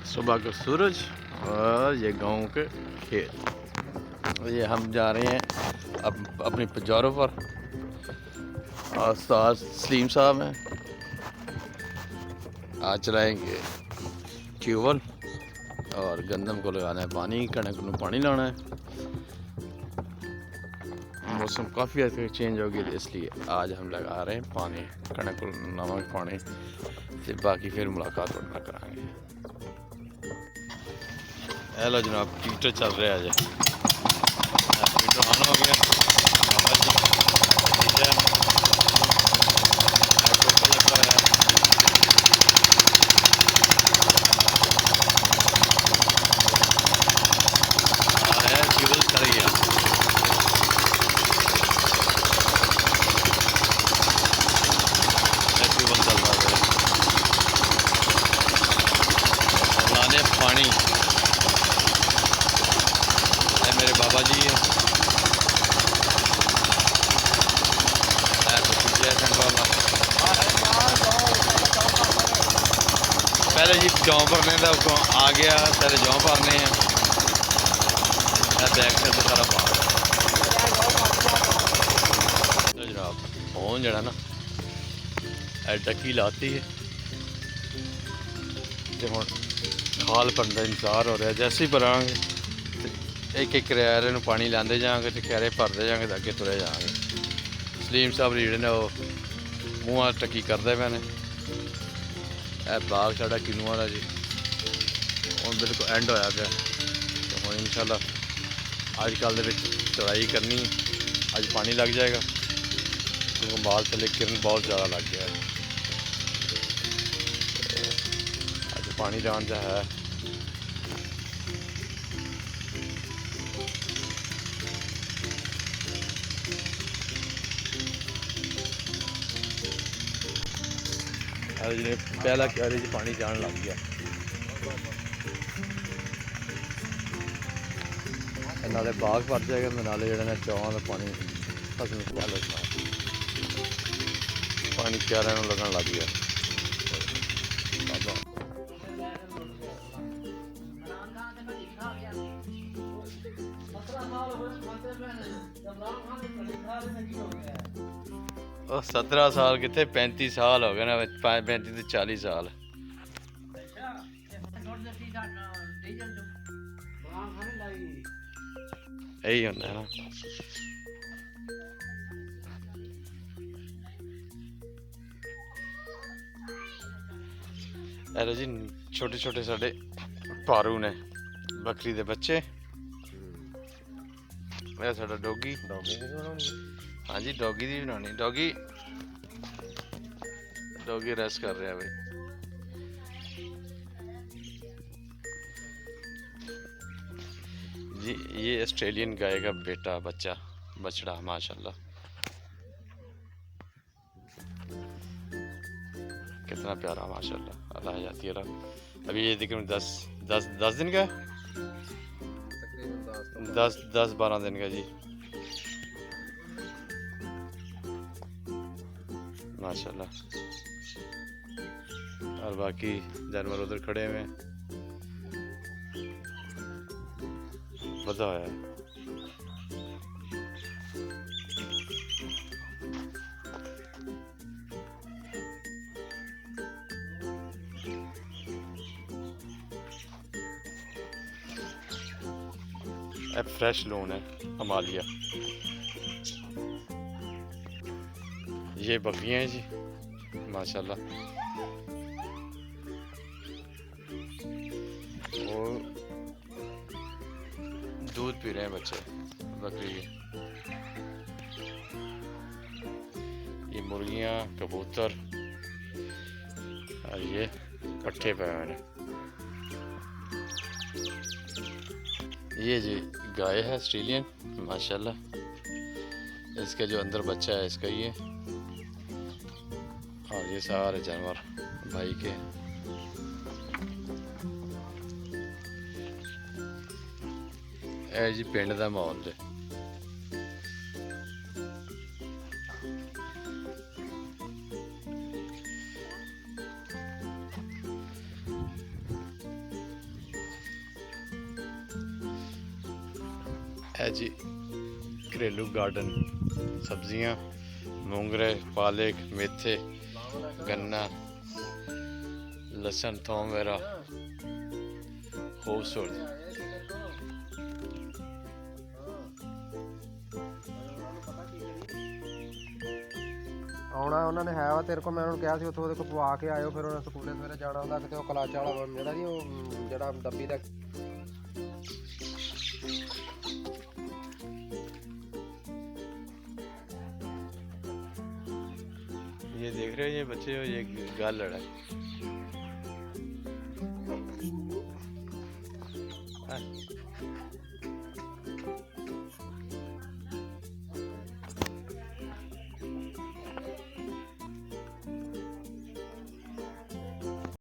सुबह का सूरज और ये गांव के खेत। ये हम जा रहे हैं अपनी पजारों पर और साथ सलीम साहब हैं। आज चलाएंगे ट्यूबवेल और गंदम को लगाना है पानी, कणक को पानी लाना है। मौसम काफ़ी हद तक चेंज हो गया, इसलिए आज हम लगा रहे हैं पानी, कणक को नमक पानी से। बाकी फिर मुलाकात वरना कराएंगे। हेलो जनाब, ट्विटर चल रहा है आज। ट्विटर ऑन हो गया। पानी मेरे बाबा जी है, पहले जी जौ भरने का आ गया, पहले जौ भरने हैं। बैक साइड तो सारा पा जनाब फोन जरा ना डक्की लाती है तो हम खाल भरने का इंतजार हो रहा है। जैसे ही भरांगे एक एक क्यारे में पानी लाते जाएंगे तो क्यारे भरते जाएंगे तो अगे तुरे जाएंगे। सलीम साहब रीढ़ ने वो मूँह टक्की करते पे ने। बाग साढ़ा किनूआ का जी हम बिल्कुल एंड होया पाया। तो हम इंशाल्लाह अजकल चढ़ाई करनी, अज पानी लग जाएगा क्योंकि माल थले किरण बहुत ज़्यादा लग गया है। अज पानी लाने का है। पहला क्यारे च पानी जान लग गया। नाले बाग भर जाएगा, नाले जो चौहां का पानी फसल लगना, पानी क्यारे लगन लग गया। और 17 साल कितने 35 साल हो गए ना, 35 से 40 साल यही होता है ना। अरे जी छोटे छोटे साडे पारू ने बकरी दे बच्चे। मेरा साडा डॉगी। हाँ जी डॉगी दी बनानी। डॉगी रेस्ट कर रहा है भाई। जी ये ऑस्ट्रेलियन गाय का बेटा बछड़ा माशाल्लाह कितना प्यारा माशाल्लाह। अल्लाह जाती है। अभी ये तकरीबन 10 दिन का, 10-12 दिन का जी माशाल्लाह। और बाकी जानवर उधर खड़े हुए हैं, बधा है। फ्रेश लोन है हिमालय। ये बकरियां हैं जी माशाल्लाह। वो दूध पी रहे हैं बच्चे बकरी के। ये मुर्गियां, कबूतर और ये पट्ठे पे हैं। ये जी गाय है ऑस्ट्रेलियन माशाल्लाह। इसका जो अंदर बच्चा है इसका ये, और ये सारे जानवर भाई के। जी पिंड का माहौल है। है जी घरेलू गार्डन, सब्जियां, मोंगरे, पालक, मेथे, गन्ना, लसन, थोम वगैरह खूबसूरत। ਆਉਣਾ ਉਹਨਾਂ ਨੇ ਹੈ ਵਾ ਤੇਰੇ ਕੋਲ, ਮੈਂ ਉਹਨੂੰ ਕਿਹਾ ਸੀ ਉੱਥੋਂ ਉਹਦੇ ਕੋਲ ਪਵਾ ਕੇ ਆਇਓ, ਫਿਰ ਉਹਨੇ ਸਕੂਲੇ ਸਵੇਰੇ ਜਾਣਾ ਹੁੰਦਾ ਕਿਤੇ, ਉਹ ਕਲਾਚਾ ਵਾਲਾ ਜਿਹੜਾ ਨਹੀਂ ਉਹ ਜਿਹੜਾ ਡੱਬੀ ਦਾ। ये देख रहे हो ये बच्चे हो, ये गालड़ है।